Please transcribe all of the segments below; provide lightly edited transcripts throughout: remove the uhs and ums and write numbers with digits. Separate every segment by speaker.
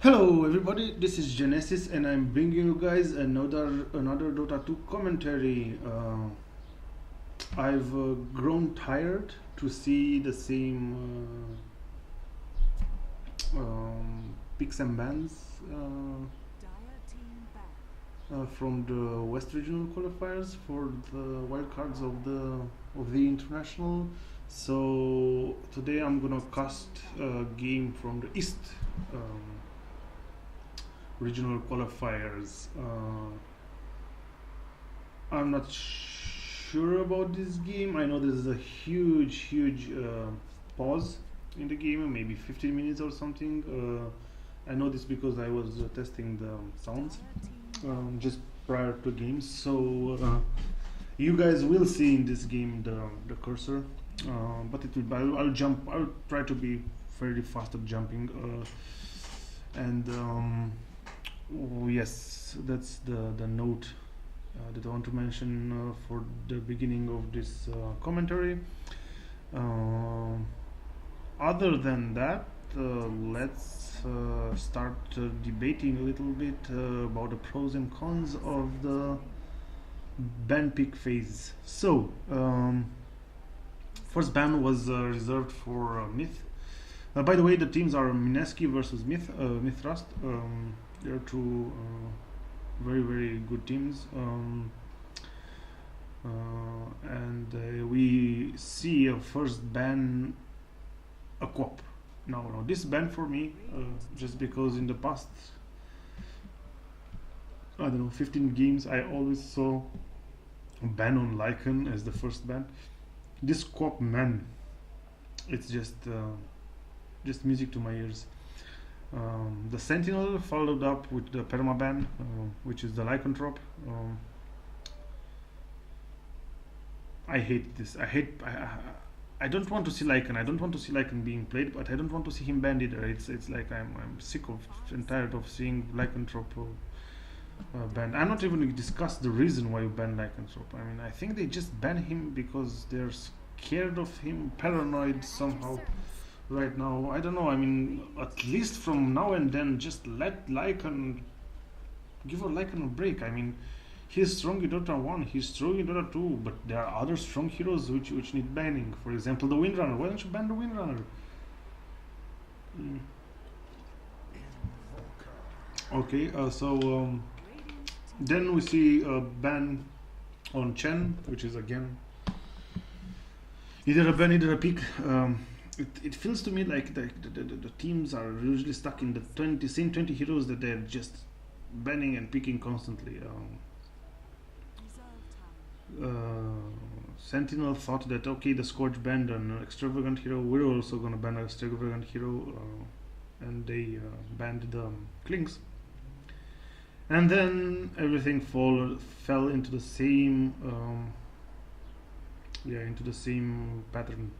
Speaker 1: Hello everybody, this is Genesis and I'm bringing you guys another Dota 2 commentary. I've grown tired to see the same picks and bans from the West Regional Qualifiers for the wildcards of the international. So today I'm gonna cast a game from the East Regional Qualifiers. I'm not sure about this game. I know there's a huge pause in the game, maybe 15 minutes or something. I know this because I was testing the sounds just prior to games. So you guys will see in this game the cursor, but it will. I'll jump. I'll try to be fairly fast at jumping, and yes, that's the note that I want to mention for the beginning of this commentary. Other than that, let's start debating a little bit about the pros and cons of the ban pick phase. So, first ban was reserved for Myth. By the way, the teams are Mineski versus Myth.Trust. They're two very good teams, and we see a first ban a co-op. Now this ban for me, just because in the past, I don't know, 15 games I always saw a ban on Lycan as the first ban. This co-op, man, it's just music to my ears. The Sentinel followed up with the permaban, which is the lycanthrope. I hate this. I don't want to see Lycan. I don't want to see Lycan being played, but I don't want to see him banned either. It's like I'm sick of and tired of seeing lycanthrope banned. I'm not even going to discuss the reason why you ban lycanthrope. I mean, I think they just ban him because they're scared of him, paranoid somehow. Right now, I don't know. I mean, at least from now and then, just let Lycan, give a Lycan a break. I mean, he's strong in Dota 1, he's strong in Dota 2, but there are other strong heroes which need banning. For example, the Windrunner. Why don't you ban the Windrunner? Okay, so then we see a ban on Chen, which is again either a ban, either a pick. It feels to me like the teams are usually stuck in the same 20 heroes that they're just banning and picking constantly. Sentinel thought that okay, the Scourge banned an extravagant hero, we're also gonna ban an extravagant hero, and they banned the Klings. And then everything fell into the same pattern.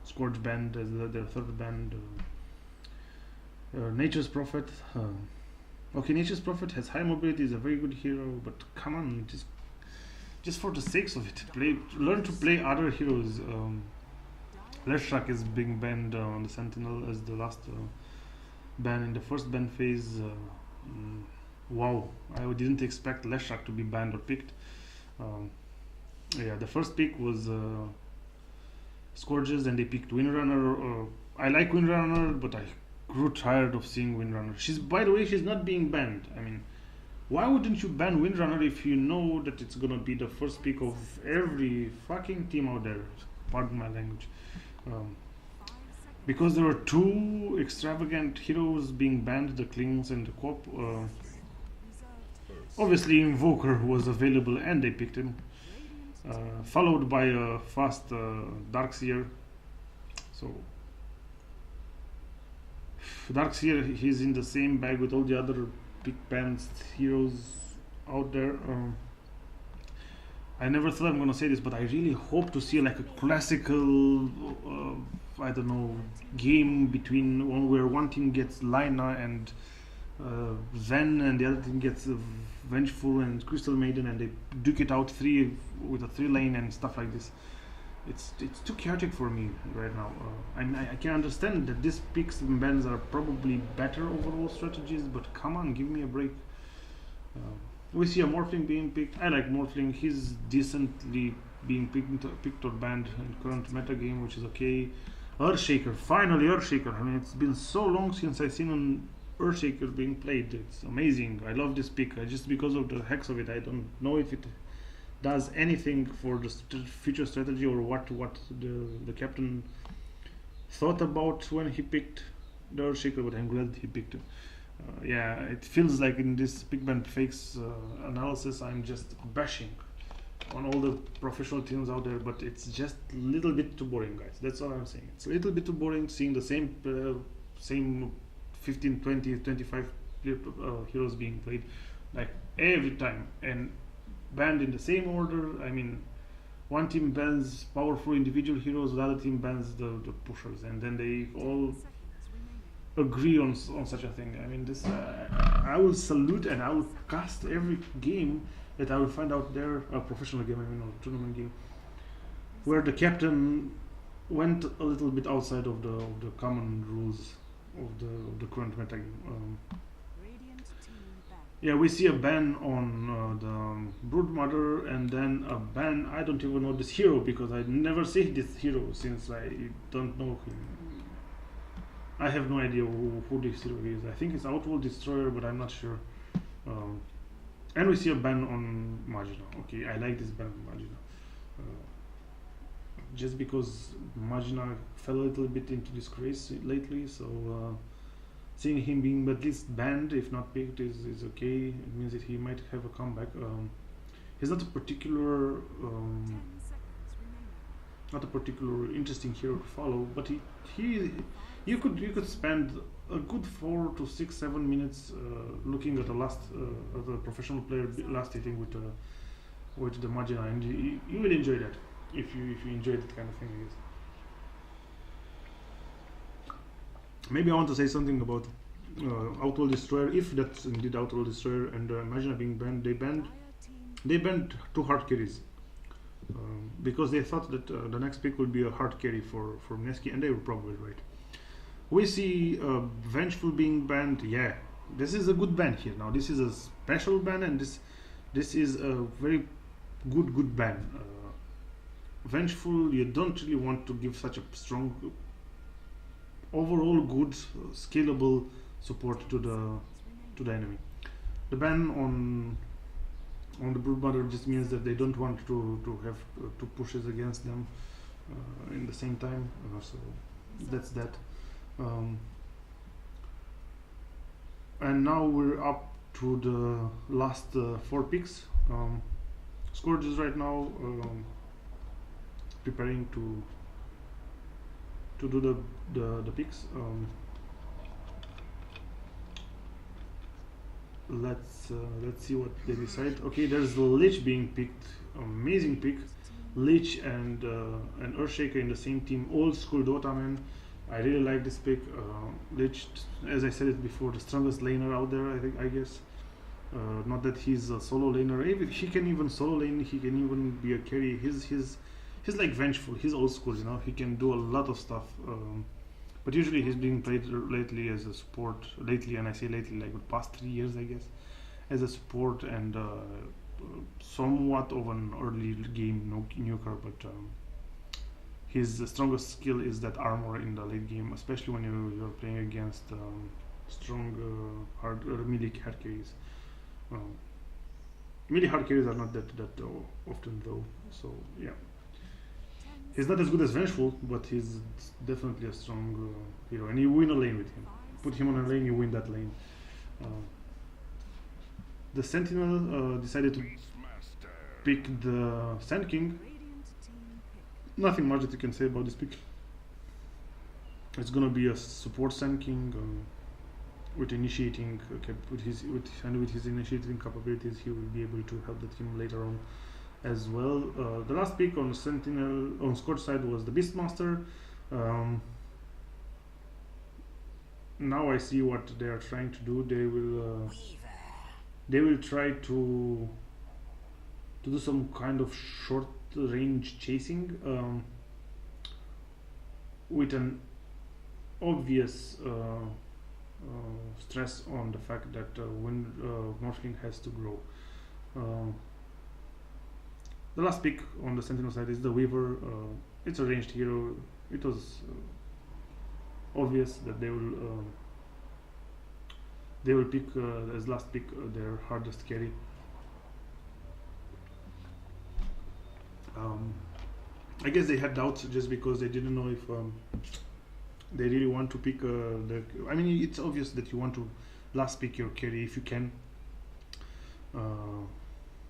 Speaker 1: Scourge band as their third band. Nature's Prophet. Okay, Nature's Prophet has high mobility, is a very good hero, but come on, just for the sakes of it, learn to play other heroes. Leshrak is being banned on the Sentinel as the last ban in the first ban phase. Wow, I didn't expect Leshrak to be banned or picked. Yeah, the first pick was Scourges, and they picked Windrunner. I like Windrunner, but I grew tired of seeing Windrunner. By the way, she's not being banned. I mean, why wouldn't you ban Windrunner if you know that it's gonna be the first pick of every fucking team out there? Pardon my language. Because there were two extravagant heroes being banned, the Klings and the Co-op. Obviously, Invoker was available and they picked him. Followed by a fast Darkseer. So Darkseer, he's in the same bag with all the other big banned heroes out there. I never thought I'm gonna say this, but I really hope to see like a classical, I don't know, game between where one team gets Lina and Zen, and the other team gets Vengeful and Crystal Maiden, and they duke it out with a 3 lane and stuff like this. it's too chaotic for me right now. I can understand that these picks and bans are probably better overall strategies, but come on, give me a break. Uh, we see a Morphling being picked. I like Morphling. He's decently being picked or banned in current meta game, which is okay. Earthshaker, finally Earthshaker. I mean, it's been so long since I've seen an Earthshaker being played. It's amazing. I love this pick. Just because of the hex of it, I don't know if it does anything for the future strategy or what the captain thought about when he picked the Earthshaker, but I'm glad he picked it. Yeah, it feels like in this pick ban fakes analysis, I'm just bashing on all the professional teams out there, but it's just a little bit too boring, guys. That's all I'm saying. It's a little bit too boring seeing the same 15, 20, 25 heroes being played like every time and banned in the same order. I mean, one team bans powerful individual heroes, the other team bans the pushers, and then they all agree on such a thing. I mean, this I will salute and I will cast every game that I will find out there, a professional game, I mean, or tournament game, where the captain went a little bit outside of the common rules of the current meta game. Yeah, we see a ban on the Broodmother, and then a ban. I don't even know this hero because I never see this hero since I don't know him. I have no idea who this hero is. I think it's Outworld Destroyer, but I'm not sure. And we see a ban on Magina. Okay, I like this ban on Magina. Just because Magina fell a little bit into disgrace lately, so seeing him being at least banned, if not picked, is okay. It means that he might have a comeback. He's not a particular interesting hero to follow, but you could spend a good 4 to 6, 7 minutes looking at at a professional player last hitting with the Magina, and you will enjoy that if you enjoy that kind of thing, I guess. Maybe I want to say something about Outworld Destroyer. If that's indeed Outworld Destroyer and Magina being banned, they banned 2 hard carries because they thought that the next pick would be a hard carry for Neski, and they were probably right. We see Vengeful being banned. Yeah, this is a good ban here. Now this is a special ban, and this is a very good ban. Vengeful, you don't really want to give such a strong, overall good, scalable support to the enemy. The ban on the Broodmother just means that they don't want to have 2 pushes against them in the same time. So that's that. And now we're up to the last 4 picks. Scourge is right now preparing to do the picks. Let's see what they decide. Okay, there's the Lich being picked. Amazing pick. Lich and Earthshaker in the same team. Old school Dota, man. I really like this pick. Lich, as I said it before, the strongest laner out there, I guess. Not that he's a solo laner. He can even solo lane. He can even be a carry. He's like Vengeful. He's old school, you know. He can do a lot of stuff. But usually he's being played lately as a support. Lately, and I say lately, like the past 3 years, I guess, as a support and somewhat of an early game nuker. But his strongest skill is that armor in the late game, especially when you're playing against strong hard melee hard carries. Melee hard carries are not that often though. So yeah. He's not as good as Vengeful, but he's definitely a strong hero, and you win a lane with him. Put him on a lane, you win that lane. The Sentinel decided to pick the Sand King. Nothing much that you can say about this pick. It's gonna be a support Sand King with initiating, with his initiating capabilities. He will be able to help the team later on as well. The last pick on Sentinel on Scourge side was the Beastmaster. Now I see what they are trying to do. They will try to do some kind of short range chasing. with an obvious stress on the fact that when Morphling has to grow. The last pick on the Sentinel side is the Weaver. It's a ranged hero. It was obvious that they will pick as last pick their hardest carry. I guess they had doubts just because they didn't know if they really want to pick I mean, it's obvious that you want to last pick your carry if you can.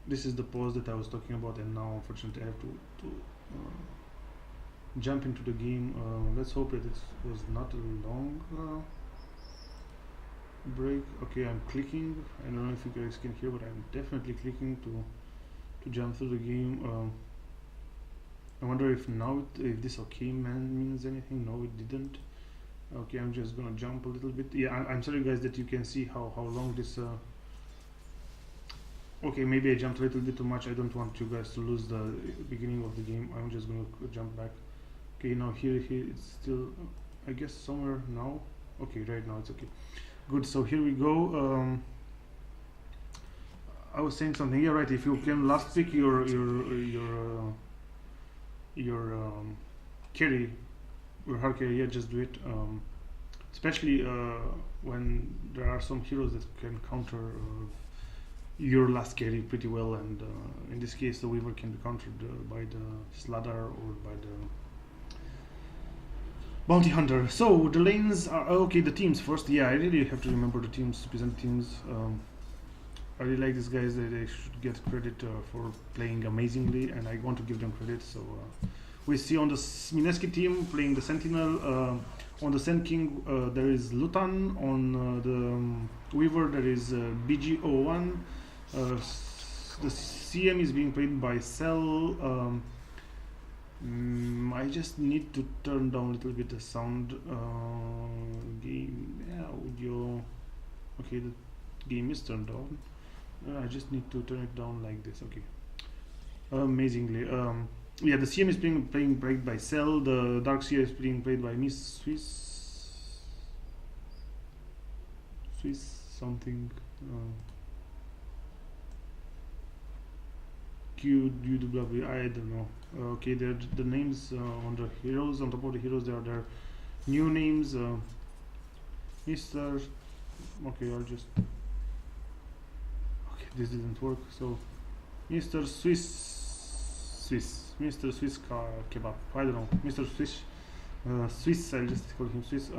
Speaker 1: This is the pause that I was talking about, and now unfortunately I have to jump into the game. Let's hope that it was not a long break. Okay, I'm clicking. I don't know if you guys can hear, but I'm definitely clicking to jump through the game. I wonder if now if this okay man means anything. No, it didn't. Okay, I'm just gonna jump a little bit. Yeah, I'm sorry guys that you can see how long this okay, maybe I jumped a little bit too much. I don't want you guys to lose the beginning of the game. I'm just gonna jump back. Okay, now here it's still I guess somewhere now. Okay, right now it's okay. Good, so here we go. I was saying something. Yeah, right, if you can last pick your carry, your hard carry, yeah, just do it. Especially when there are some heroes that can counter your last carry pretty well, and in this case the Weaver can be countered by the Sladder or by the Bounty Hunter. So the lanes are okay. The teams first. Yeah, I really have to remember the teams, to present teams. I really like these guys. They should get credit for playing amazingly, and I want to give them credit. So we see on the Mineski team playing the Sentinel. On the Sand King there is Lutan. On the Weaver there is BG01. The CM is being played by Cell. I just need to turn down a little bit the sound. Game audio. Okay, the game is turned down. I just need to turn it down like this. Okay. Amazingly. Yeah, the CM is being played by Cell. The Darkseer is being played by Miss Swiss something. QW, I don't know. Okay, the names on the heroes, on top of the heroes, there are their new names. Mr. Okay, I'll just. Okay, this didn't work. So, Mr. Mr. Swiss Kebab. I don't know. Mr. Swiss. Swiss. I'll just call him Swiss.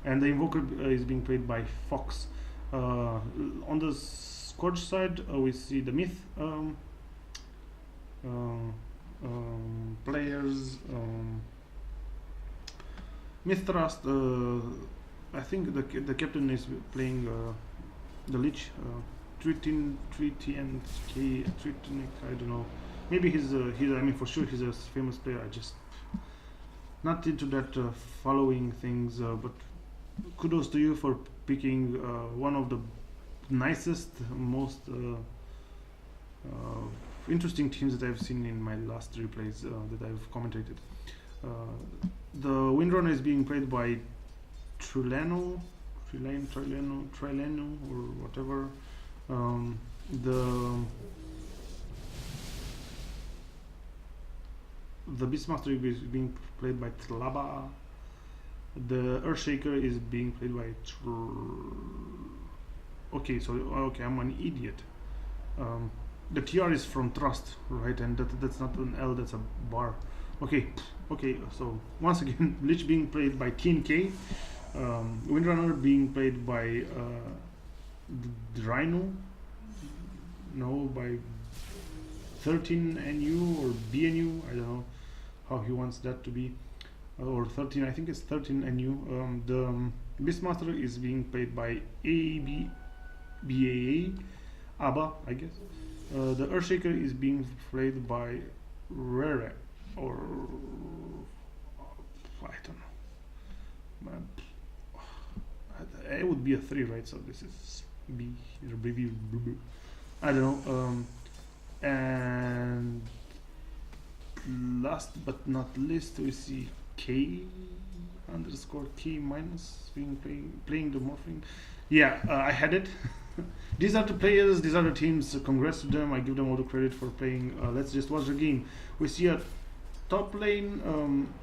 Speaker 1: And the Invoker is being played by Fox. On the Scourge side, we see the Myth. Players. Myth.Trust. I think the captain is playing the Lich. Tritinic, I don't know. Maybe he's I mean for sure he's a famous player. I just not into that following things, but kudos to you for picking one of the nicest, most interesting teams that I've seen in my last replays that I've commentated. The Windrunner is being played by Trileno or whatever. The Beastmaster is being played by Tlaba. The Earthshaker is being played by okay, so okay, I'm an idiot. The TR is from Trust, right? And that's not an L, that's a bar. Okay, so once again, Lich being played by TNK. Windrunner being played by Rhino. No, by 13NU or BNU. I don't know how he wants that to be. Or 13, I think it's 13NU. The Beastmaster is being played by ABBA, I guess. The Earthshaker is being played by Rere, or I don't know. It would be a 3, right? So this is B. I don't know. And last but not least, we see K underscore K minus being playing the Morphling. Yeah, I had it. These are the players, these are the teams. Congrats to them. I give them all the credit for playing. Let's just watch the game. We see a top lane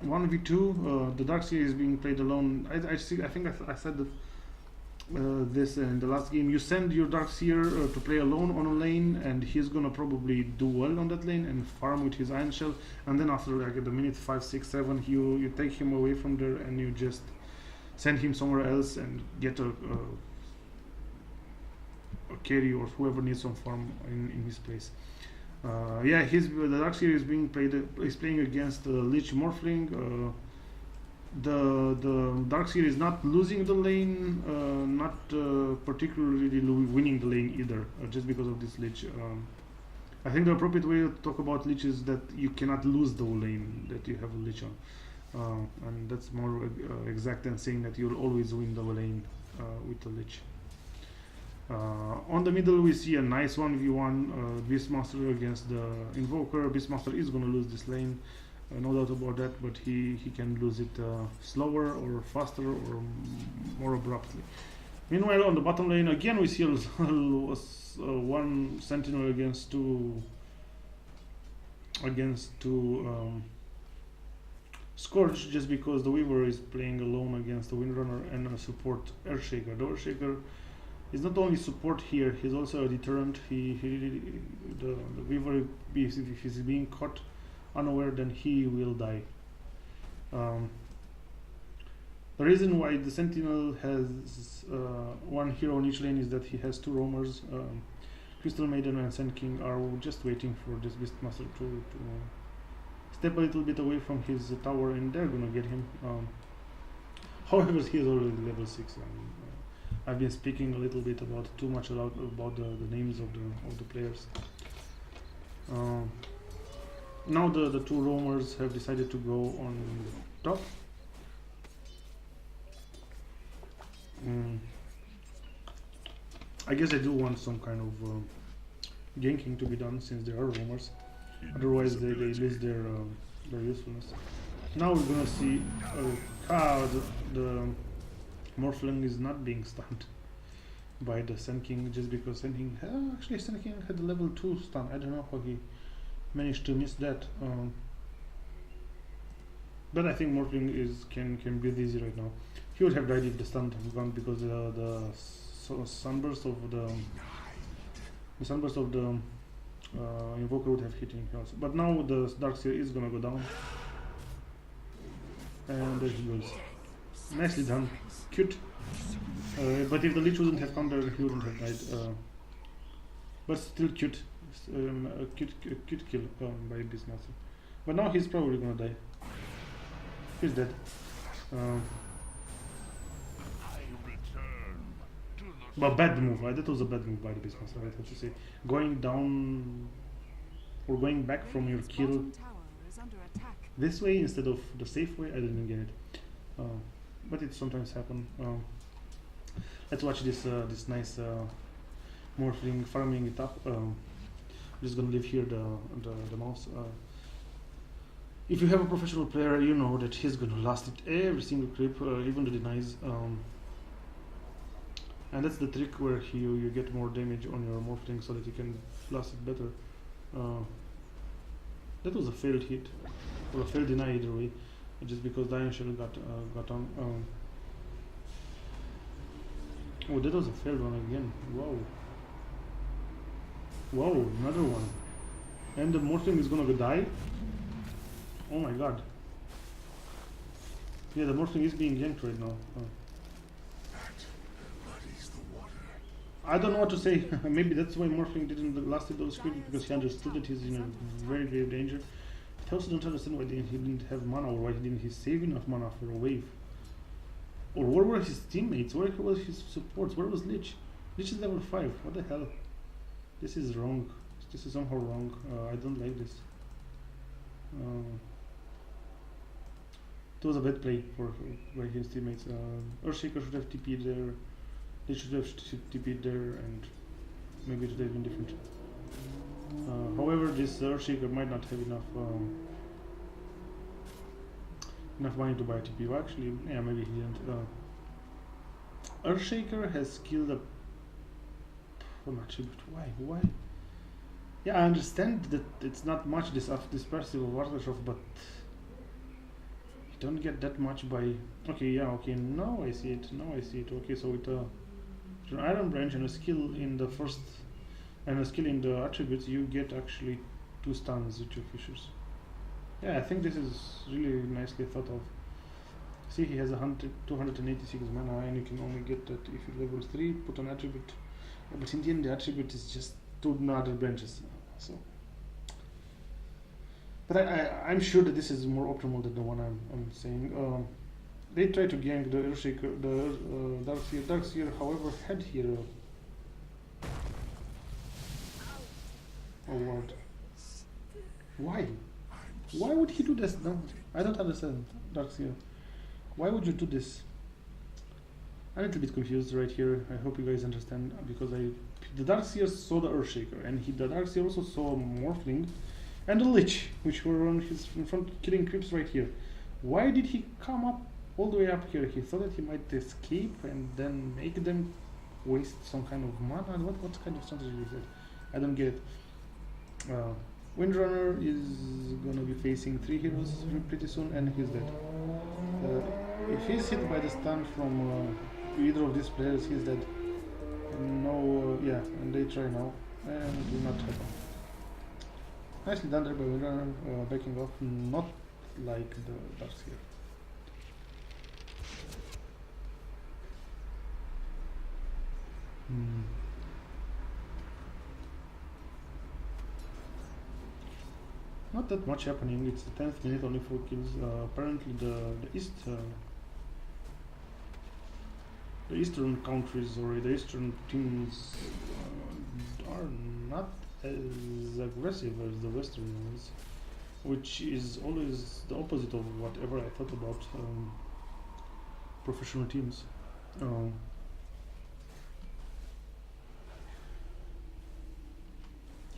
Speaker 1: 1v2. The Darkseer is being played alone. I think I said that this in the last game. You send your Darkseer to play alone on a lane, and he's gonna probably do well on that lane and farm with his Iron Shell. And then after like the minute 5, 6, 7, you take him away from there and you just send him somewhere else and get a carry or whoever needs some farm in his place. Yeah, the Darkseer is being played. Is playing against Lich Morphling. The Darkseer is not losing the lane, not particularly winning the lane either, just because of this Lich. I think the appropriate way to talk about Lich is that you cannot lose the lane that you have a Lich on, and that's more exact than saying that you'll always win the lane with the Lich. On the middle we see a nice 1v1 Beastmaster against the Invoker. Beastmaster is going to lose this lane, no doubt about that, but he can lose it slower or faster or more abruptly. Meanwhile, on the bottom lane again we see one Sentinel against two Scourge, just because the Weaver is playing alone against the Windrunner and a support Earthshaker. The Earthshaker is not only support here, he's also a deterrent. The Weaver, if he's being caught unaware, then he will die. The reason why the Sentinel has one hero on each lane is that he has two roamers. Crystal Maiden and Sand King are just waiting for this Beastmaster to step a little bit away from his tower, and they're gonna get him. However, he is already level 6. I've been speaking a little bit about the names of the players. Now the two roamers have decided to go on top. I guess I do want some kind of ganking to be done, since they are roamers. Otherwise they lose their usefulness. Now we're gonna see the Morphling is not being stunned by the Sand King, just because Sand King actually Sand King had a level 2 stun. I don't know how he managed to miss that. But I think Morphling can breathe easy right now. He would have died if the stun had gone, because the sunburst of the Invoker would have hit him also. But now the Darkseer is gonna go down, and there he goes. Nicely done, cute. But if the Lich wouldn't have come there, he wouldn't have died. But still cute, a cute kill by Beastmaster. But now he's probably gonna die. He's dead. But bad move. That was a bad move by the Beastmaster. I have to say, going down or going back from your kill this way instead of the safe way, I didn't get it. But it sometimes happens. Let's watch this nice Morphling farming it up. I'm just gonna leave here the mouse. If you have a professional player, you know that he's gonna last it every single creep, even the denies. And that's the trick where you get more damage on your Morphling so that you can last it better. That was a failed hit, or a failed deny either way, just because the Iron Shell got on. Oh, that was a failed one again. Wow, another one. And the Morphling is gonna die. Oh my god. Yeah, the Morphling is being yanked right now. I don't know what to say. Maybe that's why Morphling didn't last it those creeps, because he understood that he's in a very grave danger. I also don't understand why he didn't have mana, or why didn't he save enough mana for a wave. Or where were his teammates? Where was his supports? Where was Lich? Lich is level 5. What the hell? This is wrong. This is somehow wrong. I don't like this. It was a bad play by his teammates. Earthshaker should have TP'd there. They should have TP'd there, and maybe it would have been different. However, this Earthshaker might not have enough enough money to buy a TP. Well, actually, yeah, maybe he didn't. Earthshaker has killed a attribute. Why? Yeah, I understand that it's not much dispersive of Watershof, but you don't get that much by. Okay, yeah, okay. Now I see it. Okay, so with an Iron Branch and a skill in the first, and a skill in the attributes, you get actually 2 stuns with your fishers. Yeah, I think this is really nicely thought of. See, he has 286 mana, and you can only get that if you level 3, put an attribute. Yeah, but in the end, the attribute is just 2 other branches. So, but I'm sure that this is more optimal than the one I'm saying. They try to gank the Earthshaker, the Darkseer. Darkseer, however, had here. Oh, what? Why? Why would he do this? No, I don't understand, Darkseer. Why would you do this? I'm a little bit confused right here. I hope you guys understand, because the Darkseer saw the Earthshaker, and the Darkseer also saw Morphling and the Lich, which were on his in front killing creeps right here. Why did he come up all the way up here? He thought that he might escape and then make them waste some kind of mana. What kind of strategy is that? I don't get it. Windrunner is gonna be facing 3 heroes pretty soon, and he's dead. If he's hit by the stun from either of these players, he's dead. No, yeah, and they try now, and it will not happen. Nicely done there by Windrunner, backing off, not like the Darkseer. Not that much happening. It's the 10th minute, only 4 kills. Apparently the eastern countries or the eastern teams are not as aggressive as the western ones, which is always the opposite of whatever I thought about professional teams.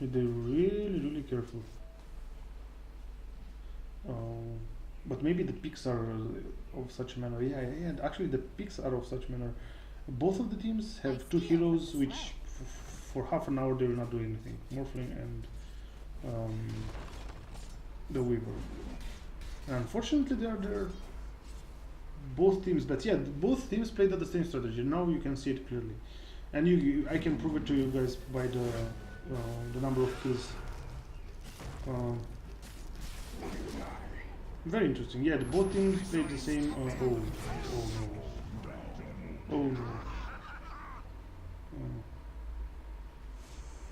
Speaker 1: They're really careful. But maybe the picks are of such manner. Yeah, actually the picks are of such manner. Both of the teams have 2 heroes which for half an hour they will not do anything. Morphling and the Weaver. And unfortunately they're both teams, but yeah, both teams played at the same strategy. Now you can see it clearly. And I can prove it to you guys by the number of kills. Very interesting. Yeah, both teams played the same. Oh no.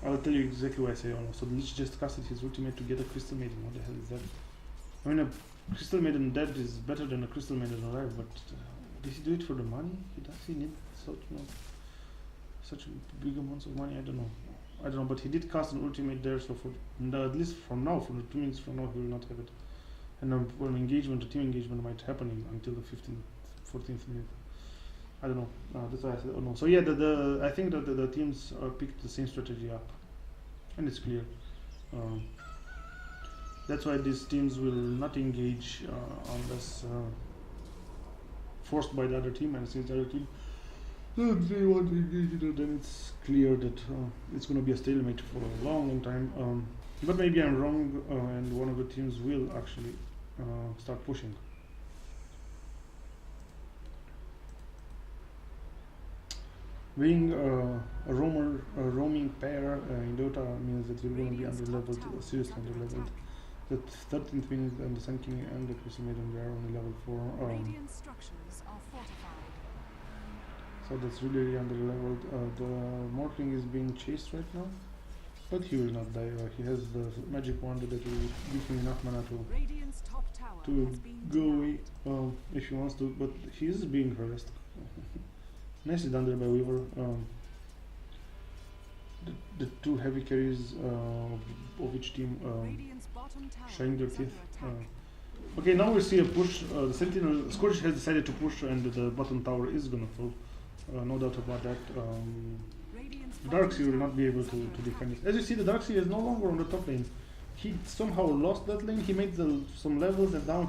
Speaker 1: I'll tell you exactly why I say oh no. So the Lich just casted his ultimate to get a Crystal Maiden. What the hell is that? I mean, a Crystal Maiden dead is better than a Crystal Maiden alive, but did he do it for the money? Does he need such big amounts of money? I don't know, but he did cast an ultimate there, so at least from now, from the 2 minutes from now, he will not have it. And for an engagement, a team engagement might happen until the 14th minute. I don't know. That's why I said, oh no. So yeah, I think that the teams picked the same strategy up, and it's clear. That's why these teams will not engage unless forced by the other team, and since the other team they want to engage it, then it's clear that it's going to be a stalemate for a long time. But maybe I'm wrong, and one of the teams will actually start pushing. Being a roaming pair in Dota means that you're going to be under-leveled, seriously under-leveled. The 13th minute and the Sun King and the Crystal Maiden, they are only level 4.
Speaker 2: Radiant structures are fortified.
Speaker 1: So that's really under-leveled. The Morphling is being chased right now, but he will not die. He has the magic wand that will give him enough mana to go away if he wants to, but he is being harassed. Nicely done there by Weaver. The 2 heavy carries of each team showing their teeth. Okay, now we see a push. The Sentinel Scourge has decided to push, and the bottom tower is gonna fall. No doubt about that. Darkseer will not be able to defend it. As you see, the Darkseer is no longer on the top lane. He somehow lost that lane. He made some levels and down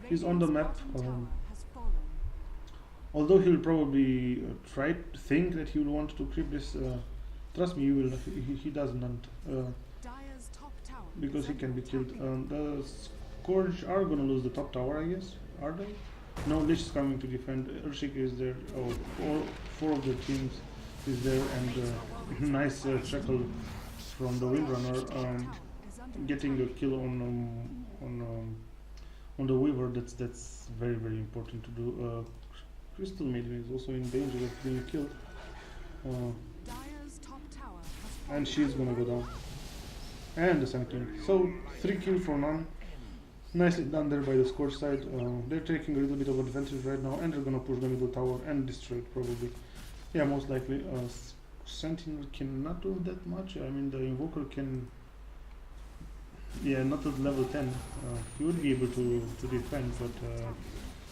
Speaker 1: He's on the
Speaker 2: Radiant's
Speaker 1: map.
Speaker 2: bottom tower has fallen.
Speaker 1: Although he'll probably try to think that he will want to creep this. Trust me, he will. He doesn't,
Speaker 2: Dire's top tower
Speaker 1: because
Speaker 2: is
Speaker 1: he can
Speaker 2: under
Speaker 1: be killed.
Speaker 2: attack.
Speaker 1: The Scourge are gonna lose the top tower, I guess. Are they? No, Lich is coming to defend. Urshik is there. Oh, four of the teams is there, and nice tackle from the Windrunner,
Speaker 2: Tower is under
Speaker 1: getting
Speaker 2: attack.
Speaker 1: a kill on the Weaver. That's very important to do. Crystal Maiden is also in danger of being killed,
Speaker 2: Dire's top tower has fallen.
Speaker 1: and she's gonna go down. And the Sun King. So 3 kills for none. Nicely done there by the Scourge side. They're taking a little bit of advantage right now, and they're gonna push the middle tower and destroy it probably. Yeah, most likely. Sentinel cannot do that much. I mean, the Invoker can. Yeah, not at level 10. He would be able to defend, but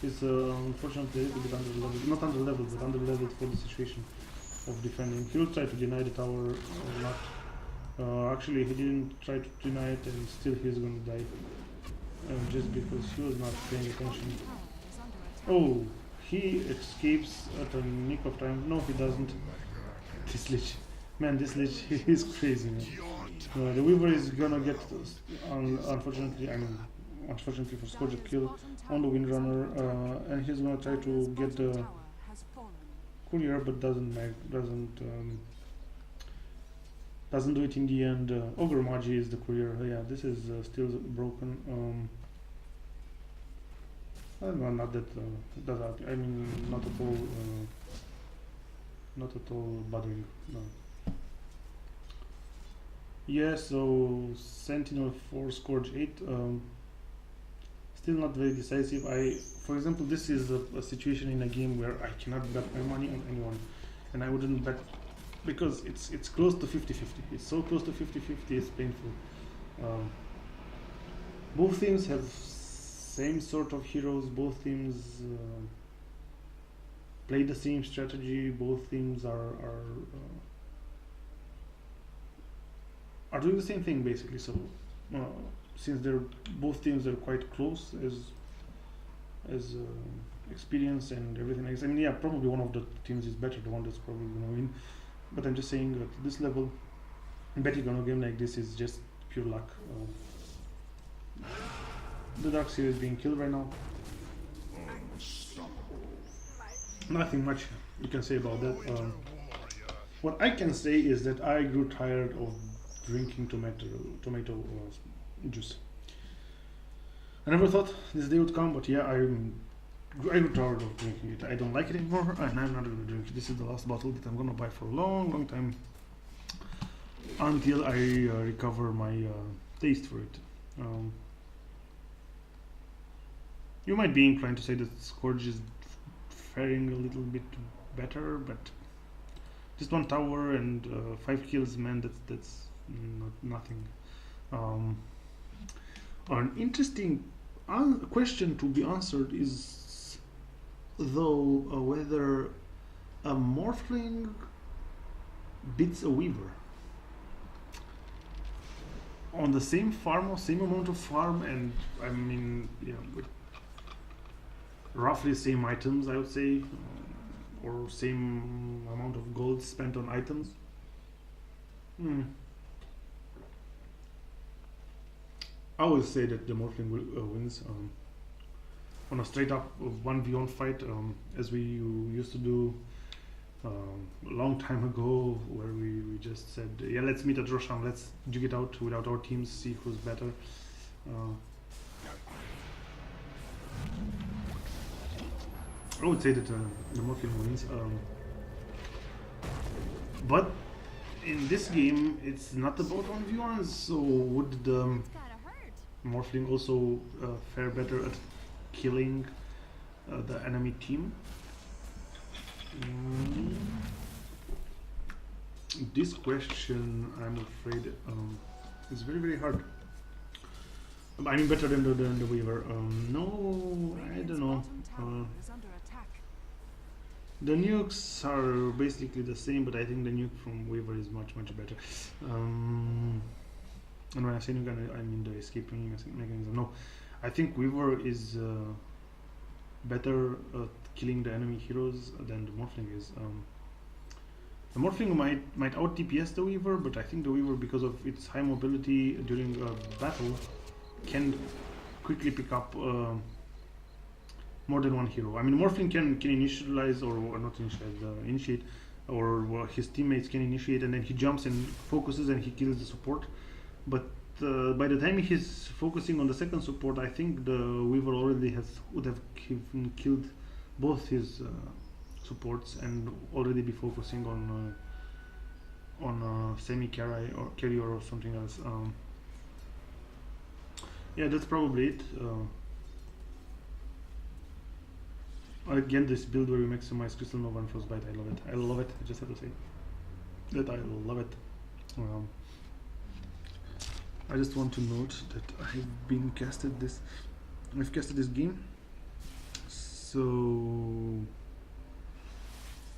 Speaker 1: he's unfortunately a little bit under level. Not under level, but under leveled for the situation of defending. He will try to deny the tower or not. Actually, he didn't try to deny it, and still he's gonna die. Just because he was not paying attention.
Speaker 2: Tower is under attack.
Speaker 1: Oh, he escapes at a nick of time. No, he doesn't. This Lich. Man, this Lich is crazy, man. The Weaver is gonna get, unfortunately, unfortunately for Scourge, a kill on the Windrunner, and he's gonna try to get the
Speaker 2: Tower has fallen.
Speaker 1: courier, but doesn't do it in the end. Ogre Magi is the courier. Yeah, this is still broken. No, not that. I mean, not at all. Not at all bothering. No. Yeah. So Sentinel 4, Scourge 8. Still not very decisive. For example, this is a situation in a game where I cannot bet my money on anyone, and I wouldn't bet because it's close to 50-50. It's so close to 50-50. It's painful. Both teams have same sort of heroes. Both teams play the same strategy. Both teams are doing the same thing basically. So since both teams are quite close as experience and everything else. I mean, yeah, probably one of the teams is better. The one that's probably gonna win. But I'm just saying at this level, betting on a game like this is just pure luck. The Dark Seer is being killed right now. Nothing much you can say about that. What I can say is that I grew tired of drinking tomato juice. I never thought this day would come, but yeah, I grew tired of drinking it. I don't like it anymore, and I'm not gonna drink it. This is the last bottle that I'm gonna buy for a long time until I recover my taste for it. You might be inclined to say that Scourge is faring a little bit better, but just one tower and 5 kills, man, that's nothing. An interesting question to be answered is, though, whether a Morphling beats a Weaver on the same farm or same amount of farm, and I mean, yeah, with roughly same items, I would say, or same amount of gold spent on items. I would say that the Morphling wins on a straight up 1v1 fight, as we used to do a long time ago, where we just said, yeah, let's meet at Rosham, let's jig it out without our teams, see who's better. I would say that the Morphling wins, but in this game it's not about 1v1s, so would the Morphling also fare better at killing the enemy team? This question, I'm afraid, is very hard. I mean, better than the Weaver. No, I don't know. The nukes are basically the same, but I think the nuke from Weaver is much better. And when I say nuke, I mean the escape mechanism. No, I think Weaver is better at killing the enemy heroes than the Morphling is. The Morphling might out DPS the Weaver, but I think the Weaver, because of its high mobility during a battle, can quickly pick up more than one hero. I mean, Morphling can initialize or not initialize, initiate, or his teammates can initiate, and then he jumps and focuses and he kills the support. But by the time he's focusing on the second support, I think the Weaver already would have killed both his supports and already be focusing on semi-carry or carry or something else. Yeah, that's probably it. Again, this build where we maximize Crystal Nova and Frostbite, I love it. I love it. I just have to say that I love it. I just want to note that I've casted this game. So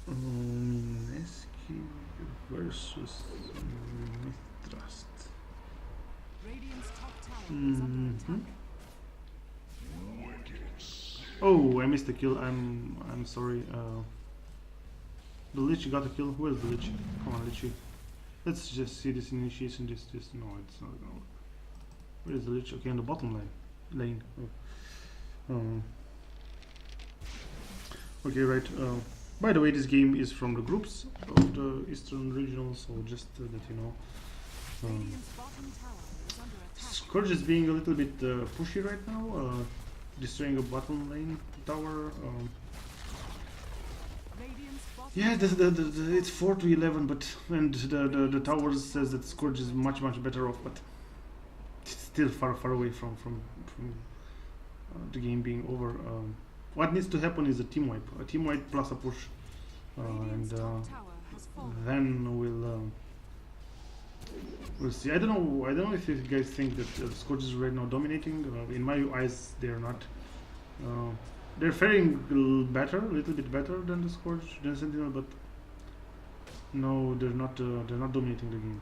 Speaker 1: Nesky versus Myth.Trust.
Speaker 2: Radiant's top tower is under attack.
Speaker 1: Oh, I missed the kill. I'm sorry. The Lich got a kill. Where's the Lich? Come on, Lich. Let's just see this initiation. This no, it's not gonna work. Where is the Lich? Okay, on the bottom lane. Oh. Okay, right. By the way, this game is from the groups of the Eastern Regional, so just that you know.
Speaker 2: Radiant's bottom tower is under attack.
Speaker 1: Scourge is being a little bit pushy right now, destroying a bottom lane tower.
Speaker 2: Radiant's bottom
Speaker 1: Yeah, it's 4 to 11, but and the towers says that Scourge is much better off, but it's still far away from the game being over. What needs to happen is a team wipe plus a push, and
Speaker 2: Radiant's top tower has fallen.
Speaker 1: then we'll see. I don't know if you guys think that Scourge is right now dominating. In my eyes, they're not. They're faring better, a little bit better than the Scourge, than Sentinel, but no, they're not dominating the game.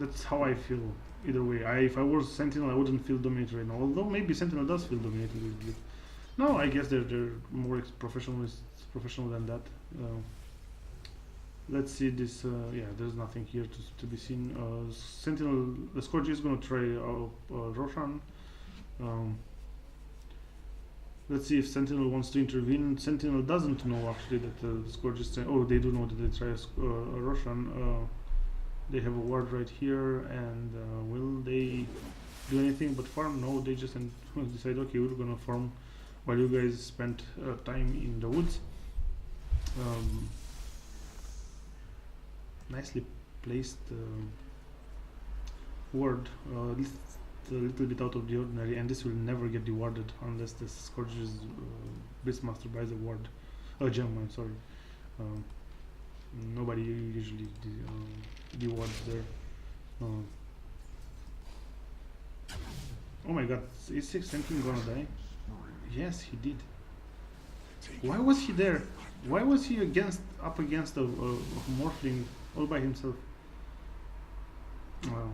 Speaker 1: That's how I feel. Either way, if I was Sentinel, I wouldn't feel dominated right now. Although maybe Sentinel does feel dominated a little bit. No, I guess they're more professional than that. Let's see this. Yeah, there's nothing here to be seen. Sentinel, the Scourge is gonna try Roshan. Let's see if Sentinel wants to intervene. Sentinel doesn't know actually that the Scourge is trying. Oh, they do know that they try Roshan. They have a ward right here, and will they do anything but farm? No, they just decide, okay, we're gonna farm while you guys spend time in the woods. Nicely placed ward, at least a little bit out of the ordinary, and this will never get dewarded unless the Scourge's Beastmaster buys a ward, a gem. I'm sorry. Nobody usually dewards there. Oh my god, is something gonna die? Yes, he did. Why was he there? Why was he up against a Morphling all by himself? Well,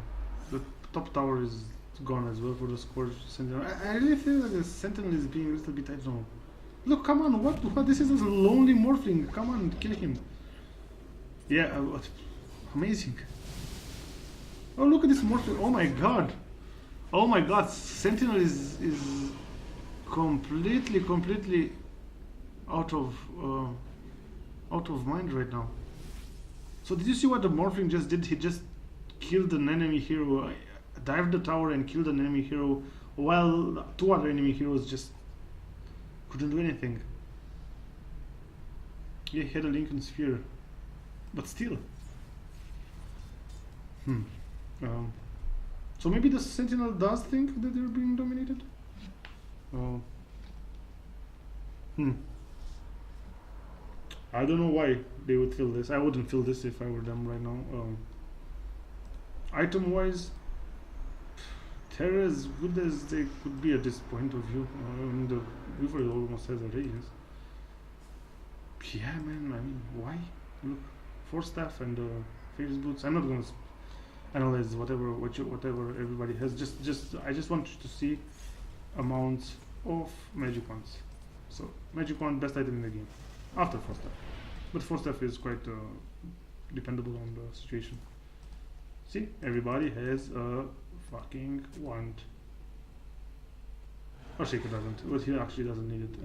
Speaker 1: the top tower is gone as well for the Scourge Sentinel. I really feel like the Sentinel is being a little bit, I don't know. Look, come on, what? This is a lonely Morphling. Come on, kill him. Yeah, amazing. Oh, look at this Morphling. Oh my god. Oh my god, Sentinel is completely out of mind right now. So did you see what the Morphling just did? He just killed an enemy hero, dived the tower and killed an enemy hero, while two other enemy heroes just couldn't do anything. Yeah, he had a Lincoln Sphere, but still. So maybe the Sentinel does think that they're being dominated? I don't know why they would feel this. I wouldn't feel this if I were them right now. Item wise, they're as good as they could be at this point of view. The Weaver almost has a radiance. Yeah, man, I mean, why? Look, 4 staff and Fierce Boots. I'm not gonna analyze whatever everybody has. I just want you to see amounts of magic wands. So magic wand, best item in the game after first step, but first step is quite dependable on the situation. See, everybody has a fucking wand. Or Shaker doesn't, but he actually doesn't need it.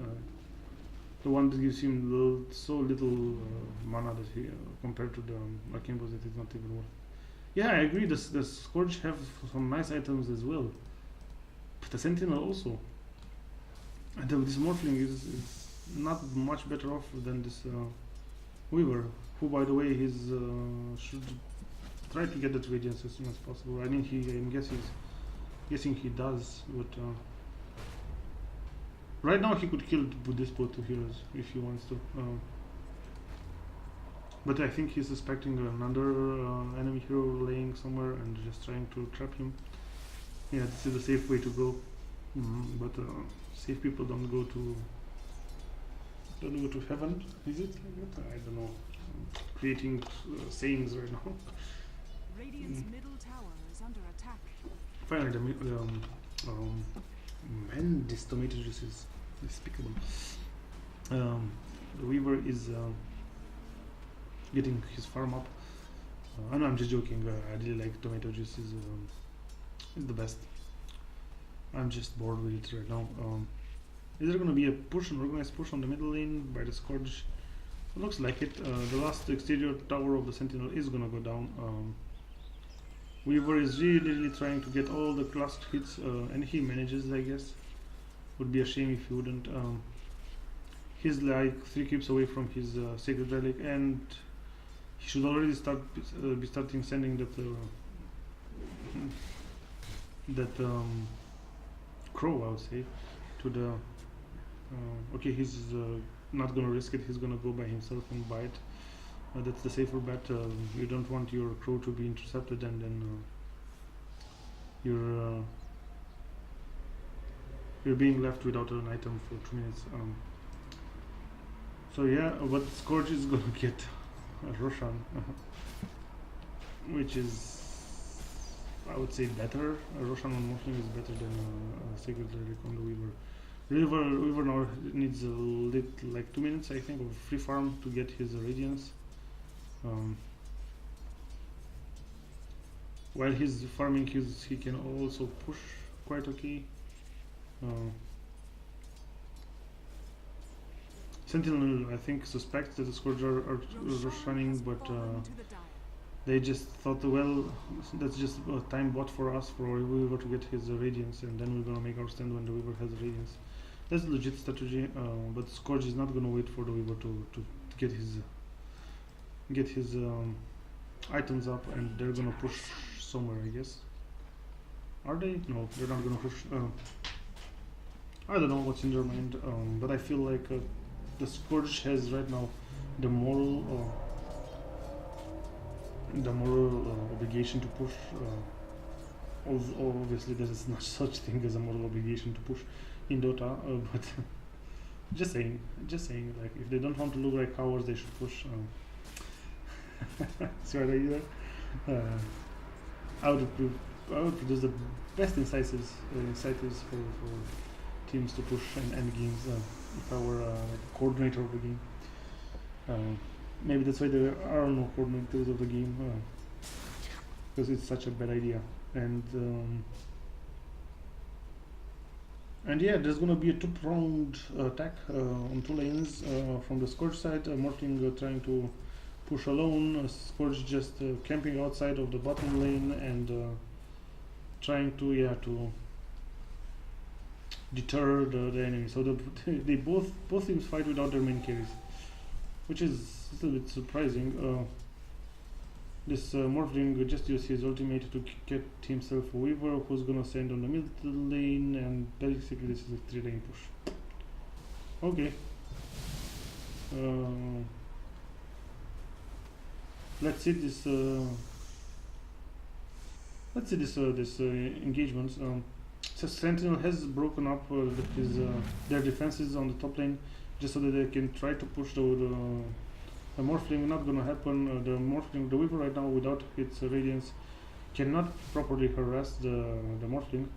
Speaker 1: The wand gives him so little mana that he compared to the Arcane that it's not even worth. Yeah, I agree. The Scourge have some nice items as well, but the Sentinel also. And this Morphling is not much better off than this Weaver, who, by the way, should try to get that Radiance as soon as possible. I mean, I'm guessing he does, but right now he could kill with this both two heroes if he wants to. But I think he's suspecting another enemy hero laying somewhere and just trying to trap him. Yeah, this is the safe way to go. But safe people don't go to heaven, is it? I don't know. I'm creating sayings right now.
Speaker 2: Radiant's middle tower is under attack.
Speaker 1: Finally, man, this tomato juice is despicable. The Weaver is getting his farm up. I know, I'm just joking. I really like tomato juice. Is the best. I'm just bored with it right now. Is there going to be a push, an organized push on the middle lane by the Scourge? It looks like it. The last exterior tower of the Sentinel is going to go down. Weaver is really trying to get all the last hits, and he manages, I guess. Would be a shame if he wouldn't. He's like 3 creeps away from his Sacred Relic, and he should already be starting sending that crow, I would say, to the. Okay, he's not gonna risk it. He's gonna go by himself and buy it. That's the safer bet. You don't want your crow to be intercepted, and then you're being left without an item for 2 minutes. So yeah, but Scourge is gonna get a Roshan, which is, I would say, better. A Roshan on Morphling is better than a Sacred Relic on the Weaver. Weaver now needs like 2 minutes, I think, of free farm to get his Radiance. While he's farming, he can also push quite okay. Sentinel, I think, suspects that the Scourge are running, but they just thought, well, that's just a time bot for us, for our Weaver to get his Radiance, and then we're gonna make our stand when the Weaver has Radiance. That's a legit strategy, but Scourge is not gonna wait for the Weaver to get his items up, and they're gonna push somewhere, I guess. Are they? No, they're not gonna push. I don't know what's in their mind, but I feel like the Scourge has right now the moral obligation to push. Obviously, there is not such thing as a moral obligation to push in Dota, but just saying, like, if they don't want to look like cowards, they should push. See what I do there? I would produce the best incisives for teams to push and end games if I were like a coordinator of the game. Maybe that's why there are no coordinators of the game, because it's such a bad idea. And yeah, there's gonna be a 2-pronged attack on 2 lanes from the Scourge side. Morphling trying to push alone, Scourge just camping outside of the bottom lane and trying to deter the enemy. So they both teams fight without their main carries, which is a little bit surprising. This Morphling just used his ultimate to get himself a Weaver, who's gonna send on the middle lane, and basically this is a 3-lane push. Okay. Let's see this. Engagement. So Sentinel has broken up their defenses on the top lane, just so that they can try to push the Morphling. Not gonna happen. The Weaver right now, without its Radiance, cannot properly harass the Morphling.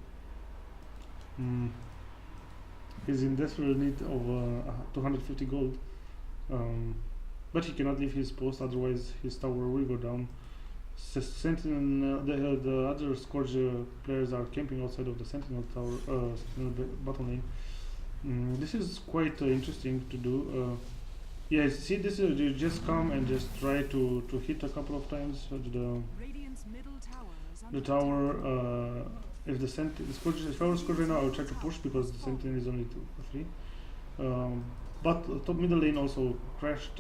Speaker 1: He's in desperate need of 250 gold. But he cannot leave his post, otherwise his tower will go down. Sentinel, the other Scourge players are camping outside of the Sentinel tower, Sentinel bottom lane. This is quite interesting to do. Yeah, see, this is you just come and just try to hit a couple of times
Speaker 2: Radiant's middle tower is
Speaker 1: the
Speaker 2: under
Speaker 1: tower. If the Scourge, if I were Scourge right now, I would try to push because the Sentinel is only 3. But top middle lane also crashed.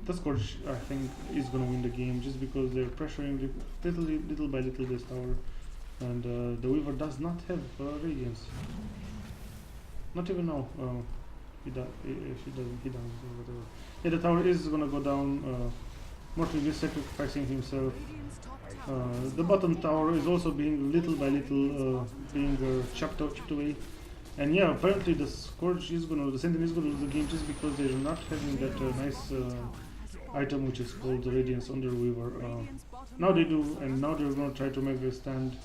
Speaker 1: The Scourge, I think, is gonna win the game just because they're pressuring little by little this tower, and the Weaver does not have radiance. Not even now. He does. If he doesn't, he doesn't. Whatever. Yeah, the tower is gonna go down. Mortally is sacrificing himself.
Speaker 2: Radiant's top tower.
Speaker 1: The bottom tower is also being little by little being chipped away. And yeah, apparently the Scourge is the Sentinel is gonna lose the game just because they're not having that nice item which is called the Radiance on their Weaver. Now they do, and now they're gonna try to make their stand.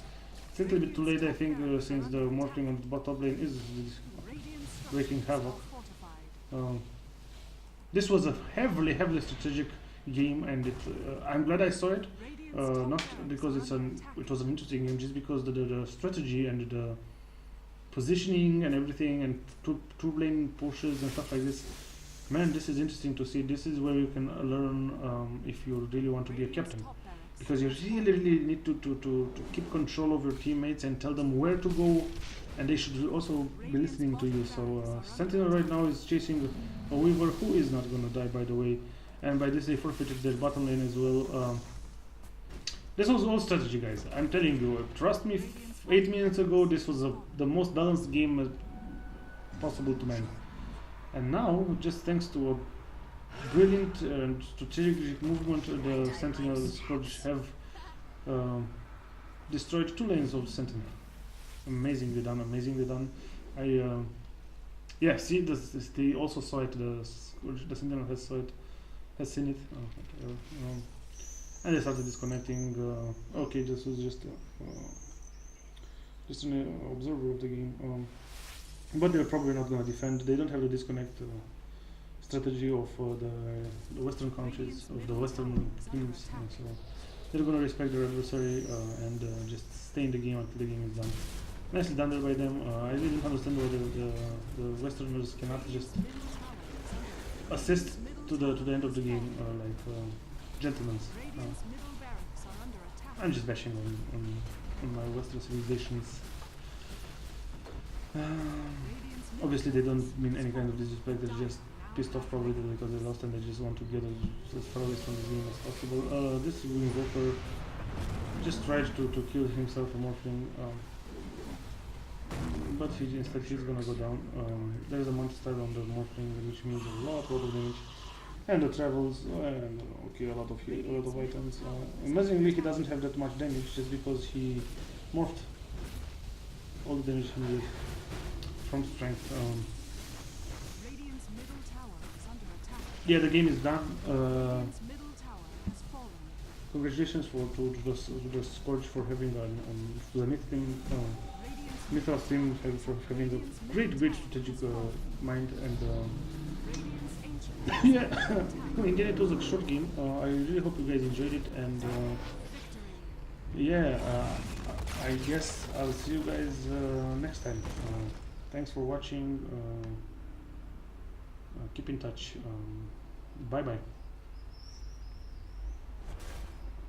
Speaker 1: It's a little bit too late, I think, since the Morphling on the bottom lane is wreaking havoc. This was a heavily strategic game, and I'm glad I saw it. Not because it was an interesting game, just because the strategy and the positioning and everything, and two lane pushes and stuff like this. Man, this is interesting to see. This is where you can learn if you really want to be a captain, because you really need to keep control of your teammates and tell them where to go, and they should also be listening to you. So Sentinel right now is chasing a Weaver who is not gonna die, by the way, and by this they forfeited their bottom lane as well. This was all strategy, guys. I'm telling you, trust me. 8 minutes ago, this was the most balanced game possible to man. And now, just thanks to a brilliant and strategic movement, the Sentinel Scourge have destroyed 2 lanes of Sentinel. Amazingly done, amazingly done. Yeah, see, they also saw it. The Sentinel has seen it. And they started disconnecting. Okay, this was just an observer of the game, but they're probably not going to defend. They don't have the disconnect strategy of the Western countries, of the Western teams, so they're going to respect their adversary and just stay in the game until the game is done. Nicely done there by them. I really didn't understand why the Westerners cannot just assist to the end of the game like gentlemen. I'm just bashing on my Western civilizations. Obviously they don't mean any kind of disrespect, they're just pissed off probably because they lost and they just want to get as far away from the game as possible. This Invoker just tried to kill himself a Morphling, but instead he's gonna go down. There's a monster on the Morphling, which means a lot of damage. And the travels, and okay, a lot of items. Amazingly, he doesn't have that much damage just because he morphed all the damage he needed from strength. Yeah, the game is done. Congratulations to the Scourge for having the Myth.Trust team for having a great strategic mind and. Yeah, in the end it was a short game. I really hope you guys enjoyed it, and yeah, I guess I'll see you guys next time. Thanks for watching. Keep in touch. Bye bye.